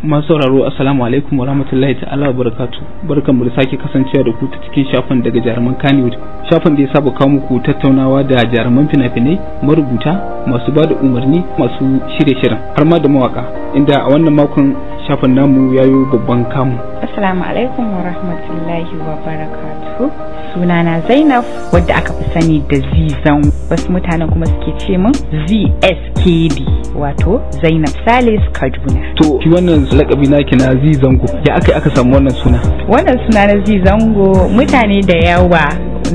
Masu sauraro assalamu alaikum wa rahmatullahi ta'ala wa barakatuh. Barkanmu da sake kasancewa da ku ta cikin shafin daga jaruman Kannywood. Shafin da ya saba kawo muku tattaunawa da jaruman fina-finai, marubuta, masu bada umarni, masu shirye shirin har ma da mawaka. Inda a wannan makon shafin namu yayo babban kamu. Assalamu alaikum wa rahmatullahi wa barakatuh. Sunana Zainab wadda aka fi sani da Zee Zango. Wasu mutanen kuma suke ce min ZSKD wato Zainab Salis Kaduna. To shi wannan lakabi naki na Zee Zango ya aka samu wannan suna? Wannan suna na Zee Zango mutane da yawa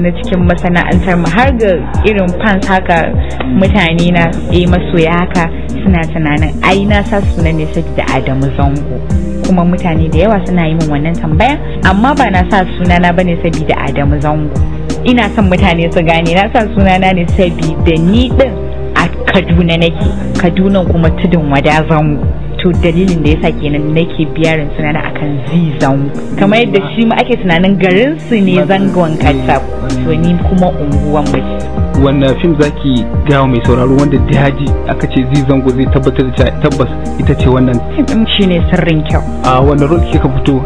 na cikin masana'antar mu har ga irin fans haka mutane na masoya haka suna tunanin ai na sa suna ne saboda Adamu Zango. Kuma mutane da yawa suna yi min wannan tambaya amma ba na sa sunana bane saboda Adamu Zango. Ina son mutane su gane na sa sunana ne saboda ni din a Kaduna nake, Kaduna kuma tudun wada Zango. To dalilin da yasa kenan nake biyarin sunana akan Zee Zango. Kamar yadda shi ma ake tunanin garin su ne Zangon Katab, to ni kuma unguwan mu. Wannan fim zaki gawa mai sauraro wanda da haji aka ce Zee Zango zai tabbatar da tabbas ita ce wannan fim shine sirrin kyau. A wannan role kika fito?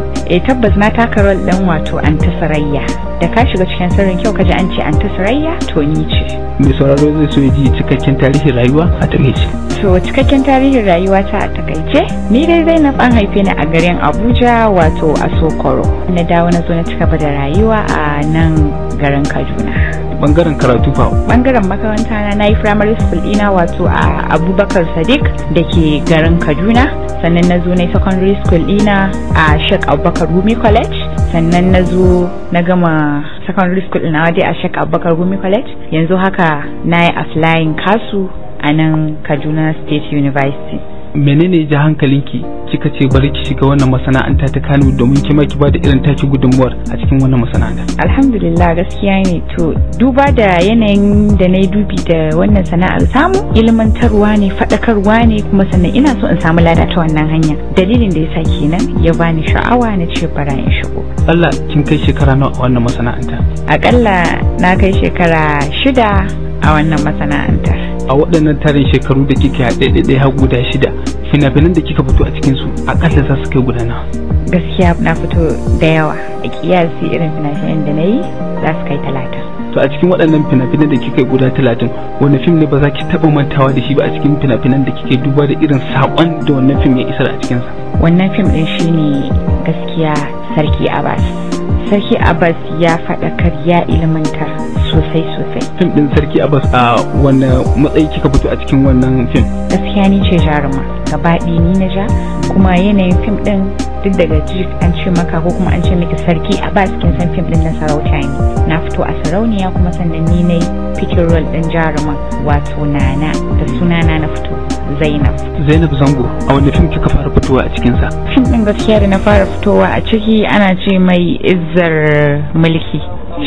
Tabbas na taka role din wato Anta Sarayya. Da ka shiga cikin sirrin kyau kaji an ce Anta Sarayya to ni ce. Mai sauraro zai so ya ji cikakken tarihin rayuwa a takaice. To cikakken tarihin rayuwa ta a takaice ni dai Zainab an haife ni a garin Abuja wato a Sokoro. Na dawo na zo na cigaba da rayuwa a nan garin Kaduna. Bangaren karatu fa? Bangaren makaranta na yi primary school ina wato a Abubakar Sadiq da ke garin Kaduna. Sannan na zo na yi secondary school ina a Sheikh Abubakar Gumi College. Sannan na zo na gama secondary school ina waje a Sheikh Abubakar Gumi College. Yanzu haka na yi applying kasu a nan Kaduna State University. Menene ja hankalinki kika ce bari ki shiga wannan masana'anta ta Kano domin kima ki bada irin taki gudunmuwar a cikin wannan masana'anta? Alhamdulillah gaskiya ne, to duba da yanayin da na yi dubi da wannan sana'ar samu ilmantarwa ne, faɗakarwa ne, kuma sannan ina so in samu lada ta wannan hanya. Dalilin da yasa kenan ya bani sha'awa na ce bara in shigo. Allah kin kai shekara nawa a wannan masana'anta? Akalla na kai shekara 6 a wannan masana'antar. A waɗannan tarin shekaru da kika haɗe har guda 6 fina-finan da kika fito a cikinsu akalla za su kai guda nawa? Gaskiya na fito da yawa, a kiyasi irin fina-finan da na yi za su kai 30. To a cikin waɗannan fina-finan da kika guda 30 wani fim ne ba za ki taɓa mantawa da shi ba a cikin fina-finan da kike duba da irin saƙon da wannan fim ya isar a cikinsa? Wannan fim ɗin shine gaskiya Sarki Abbas. Sarki Abbas ya faɗakar ya ilmantar sosai. Fim ɗin Sarki Abbas a wannan matsayi kika fito a cikin wannan fim? Gaskiya ni ce jaruma, gabaɗi ni na ja, kuma yanayin fim ɗin duk daga ji an ce maka ko kuma an ce miki Sarki Abbas kin san fim ɗin na sarauta ne. Na fito a sarauniya kuma sannan ni na pikin role ɗin jaruma wato Nana da sunana na fito Zainab Zango. A wanda fim kika fara fitowa a cikinsa? Fim ɗin gaskiya da na fara fitowa a ciki ana ce mai Izzar Mulki.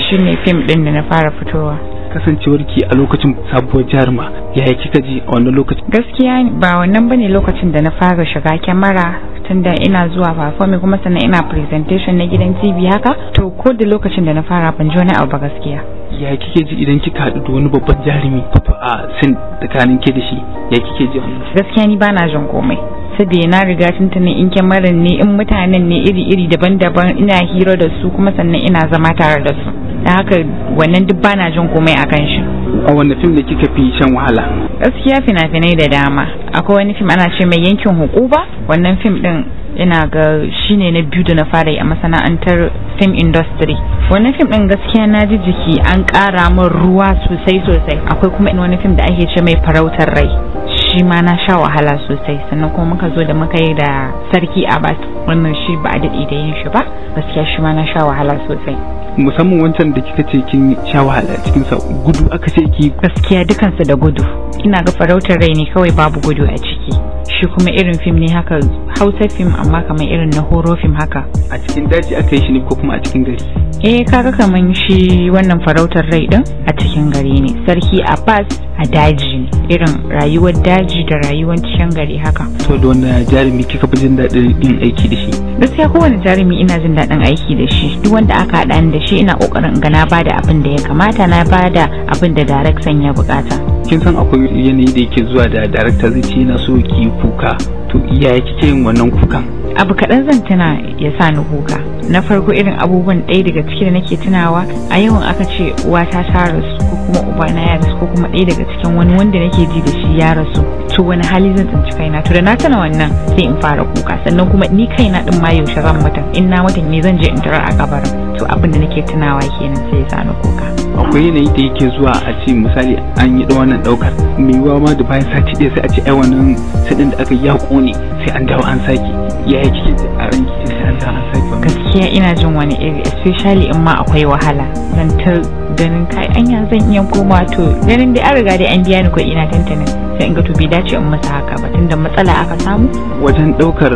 Shine fim ɗin da na fara fitowa. Kasancewarki a lokacin sabuwar jaruma yaya kika ji a wannan lokacin? Gaskiya ba wannan bane lokacin da na fara shiga kyamara, tunda ina zuwa performing kuma sannan ina presentation na gidan TV haka, to ko da lokacin da na fara ban ji wani abu ba gaskiya. Ya kike ji idan kika haɗu da wani babban jarumi a sin tsakanin ke da shi, ya kike ji wannan? Gaskiya ni bana jin komai, saboda na riga tuntunin in kyamaran ne, in mutanen ne iri-iri daban-daban, ina hira da su kuma sannan ina zama tare da su, da haka wannan duk bana jin komai akan shi. A wanda fim da kika fi shan wahala? Gaskiya fina-finai da dama. Akwai wani fim ana ce mai Yankin Hukuba, wannan fim din ina ga shine na biyu da na fara yi a masana'antar film industry. Wannan fim din gaskiya na ji jiki, an ƙara min ruwa sosai. Akwai kuma wani fim da ake ce mai Farautar Rai, shi ma na sha wahala sosai. Sannan kuma muka zo da muka yi da Sarki Abbas, wannan shi ba a daɗe da yin shi ba, gaskiya shi ma na sha wahala sosai. Musamman wancan da kika ce kin sha wahala cikin sa, gudu aka ce ki? Gaskiya dukansu da gudu. Ina ga Farautar Rai ne kawai babu gudu a ciki. Shi kuma irin fim ne haka, Hausa fim amma kamar irin na horo fim haka. A cikin daji aka yi shi ne ko kuma a cikin gari? Kaga kaman shi wannan Farautar Rai din a cikin gari ne. Sarki Abbas a daji ne, irin rayuwar daji da rayuwar cikin gari haka. To da wani jarumi kika fi jin daɗin yin aiki da shi? Gaskiya kowane jarumi ina jin daɗin aiki da shi. Duk wanda aka haɗa da shi ina ƙoƙarin ga na bada abin da ya kamata, na bada abin da daraktan ya buƙata. kin san akwai yanayi da yake zuwa da director zai ce yana so ki kuka, to iyaye kike yin wannan kukan? Abu kaɗan zan tuna ya sa ni kuka. Na farko irin abubuwan ɗaya daga ciki da nake tunawa a yawan aka ce uwata ta rasu ko kuma ubana ya rasu ko kuma ɗaya daga cikin wani wanda nake ji da shi ya rasu, to wani hali zan tsinci kaina. To da na tuna wannan sai in fara kuka. Sannan kuma ni kaina din ma yaushe zan mutum, in na mutum ne zan je in tarar a kabarin. To abin da nake tunawa kenan sai ya sa ni kuka. Akwai yanayi da yake zuwa a ce misali an yi wannan ɗaukar mai yiwuwa ma da bayan sati ɗaya sai a ce ai wannan sadin da aka yi ya ƙone sai an dawo an sake. Yaya kike a ranki sai an dawo an sake? Gaskiya ina jin wani iri, especially in ma akwai wahala. Zan ta ganin kai anya zan iya koma, to ganin dai an riga dai an biya ni kuɗi na tantanin sai in ga to bai dace in masa haka ba tunda matsala aka samu. Wajen ɗaukar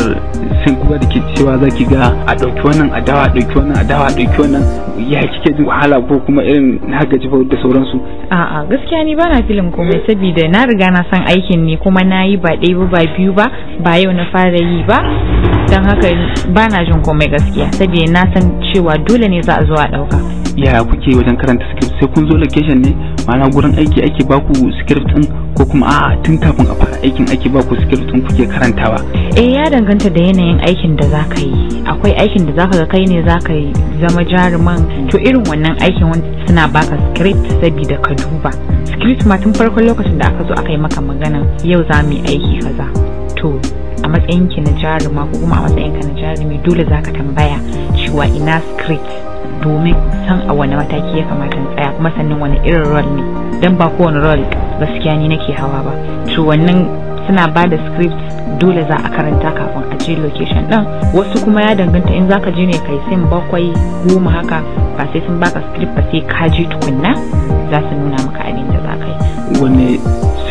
sin kuma da ke cewa zaki ga a ɗauki wannan a dawa, a ɗauki wannan a dawa, a ɗauki wannan, ya kike jin wahala ko kuma irin na gaji da sauransu? A'a gaskiya ni bana filin komai saboda na riga na san aikin ne kuma na yi ba ɗaya ba biyu ba yau na fara yi ba, don haka bana jin komai gaskiya saboda na san cewa dole ne za a zo a ɗauka. Yaya kuke wajen karanta script? Sai kun zo location ne, ma'ana gurin aiki ake baku script din ko kuma a'a tun kafin a fara aikin ake baku script din kuke karantawa? Ya danganta da yanayin aikin da zaka yi. Akwai aikin da zaka ga kai ne zaka yi zama jaruman, to irin wannan aikin wanda suna baka script saboda ka duba script ma tun farkon lokacin da aka zo aka yi maka magana yau za mu yi aiki kaza, to a matsayin ki na jaruma ko kuma a matsayin ka na jarumi dole zaka tambaya cewa ina script domin san a wani mataki ya kamata in tsaya, kuma sannan wani irin role ne, dan ba kowane role gaskiya ni nake hawa ba. To wannan suna ba da script dole za a karanta kafin a je location din. Wasu kuma ya danganta in zaka je ne kai sin 7 10 haka ba sai sun baka script ba, sai ka je tukunna za su nuna maka abin da za ka yi. Wanne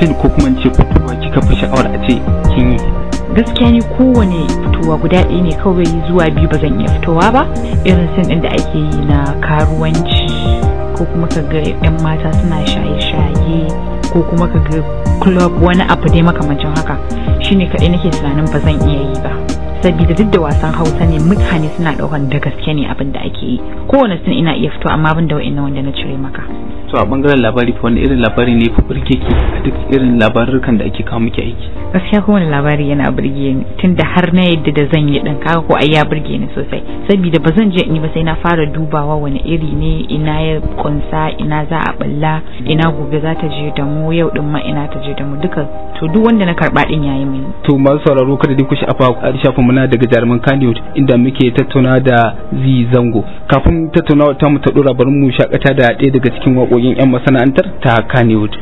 sin ko kuma ce fitowa kika fi sha'awar a ce kin yi? Gaskiya ni kowane fitowa guda ɗaya ne kawai, zuwa 2 ba zan iya fitowa ba. Irin sin ɗin da ake yi na karuwanci ko kuma ka ga 'yan mata suna shaye-shaye ko kuma ka ga club wani abu dai makamancin haka, shine kaɗai nake tunanin ba zan iya yi ba. Sabida duk da wasan Hausa ne mutane suna ɗaukan da gaske ne abin da ake yi. Kowane sin ina iya fito amma ban da wa'annan wanda na cire maka. To a bangaren labari fa wani irin labari ne fa burge ki a duk irin labarukan da ake kawo miki aiki? Gaskiya kowane labari yana burge ni, tunda har na yadda da zan yi din kaga ko ai ya burge ni sosai, saboda ba zan je in yi ba sai na fara dubawa wani iri ne, ina ya kunsa, ina za a balla, ina gobe za ta je da mu, yau din ma ina ta je da mu duka. To duk wanda na karba din yayi mini. To masu sauraro kada dai ku sha'afa a shafin mu na daga jaruman Kannywood inda muke tattauna da Zee Zango. Kafin tattaunawa ta mu ta dora bari mu shakata da ɗaya daga cikin waƙoƙin 'yan masana'antar ta Kannywood.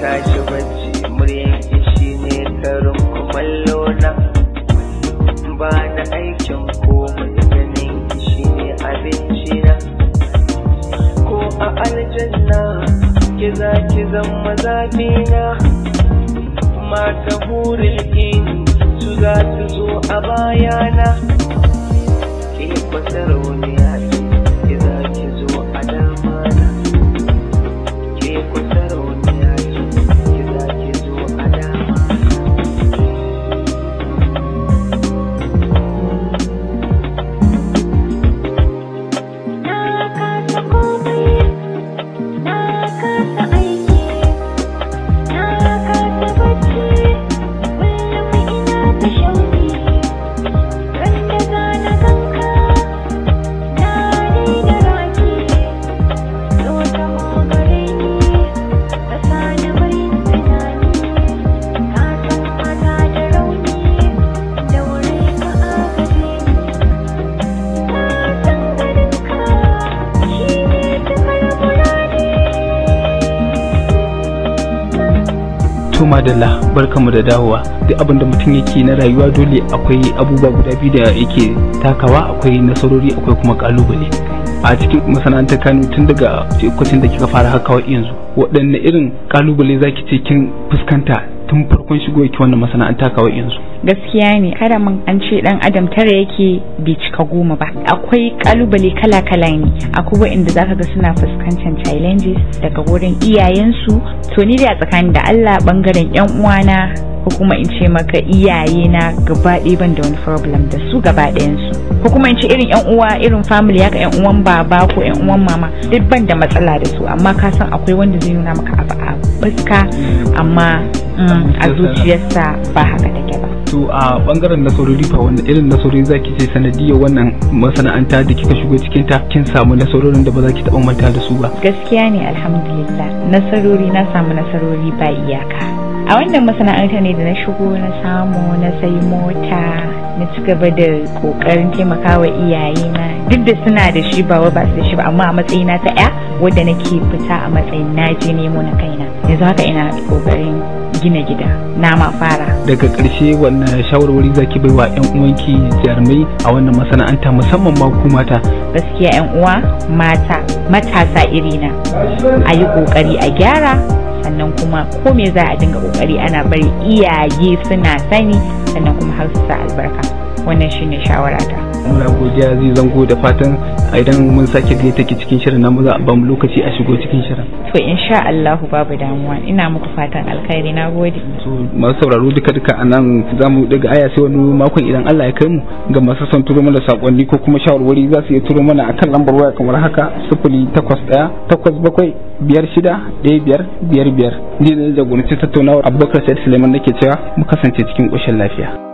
Tashi bacci muryan shi ne karin kumallo na, ba da aikin komai ganin shi ne abinci na, ko a aljanna ki za ki zama zafi na, mata burin ini su za su zo a bayana, ki kwasarauniya ce ki za ki zo a damana, ki kwasarauniya ce madalla, barkamu da dawowa. Duk abin da mutum yake na rayuwa dole akwai abubuwa guda biyu da yake takawa, akwai nasarori akwai kuma kalubale. A cikin masana'antar Kano tun daga lokacin da kika fara haka yanzu, waɗanne irin kalubale zaki ce kin fuskanta ta tun farkon shigo yake wannan masana'anta kawai yanzu? Gaskiya ne, kada mun an ce dan adam tara yake bai cika 10 ba. Akwai kalubale kala-kala ne, akwai wa'inda zaka ga suna fuskantar challenges daga wurin iyayensu. To ni da tsakanin da Allah bangaren yan uwana ko kuma in ce maka iyaye na gaba ɗaya ban da wani problem da su gaba ɗayansu, ko kuma in ce irin yan uwa irin family haka yan uwan baba ko yan uwan mama duk ban da matsala da su, amma ka san akwai wanda zai nuna maka abu a fuska amma a zuciyarsa ba haka take ba. To a bangaren nasarori fa wanda irin nasarori zaki ce sanadiyar wannan masana'anta da kika shigo cikin ta kin samu nasarorin da ba za ki taɓa manta da su ba? Gaskiya ne, alhamdulillah nasarori na samu nasarori ba iyaka. A wannan masana'anta ne da na shigo na samu na sayi mota, na ci gaba da kokarin taimakawa iyayena duk da suna da shi ba ba su da shi ba, amma a matsayina ta ya wadda nake fita a matsayin naje nemo na kaina. Yanzu haka ina kokarin gina gida na ma fara. Daga ƙarshe wannan shawarwari zaki bai wa ƴan uwanki jarumai a wannan masana'anta musamman ma ku mata? Gaskiya ƴan uwa mata matasa irina a yi kokari a gyara, sannan kuma ko me za a dinga kokari ana bari iyaye suna sani, sannan kuma har su sa albarka. Wannan shine shawarata. Muna godiya Zee Zango, da fatan idan mun sake gaita ki cikin shirin namu za a ba mu lokaci a shigo cikin shirin. To insha Allah babu damuwa, ina muku fatan alkhairi, na gode. To masu sauraro duka anan zamu daga aya sai wani makon idan Allah ya kai mu. Ga masu son turo mana sakonni ko kuma shawarwari za su iya turo mana akan lambar waya kamar haka 081-8756-1555. Ni ne jagoranci tattaunawar Abubakar Said Suleiman nake cewa mu kasance cikin ƙoshin lafiya.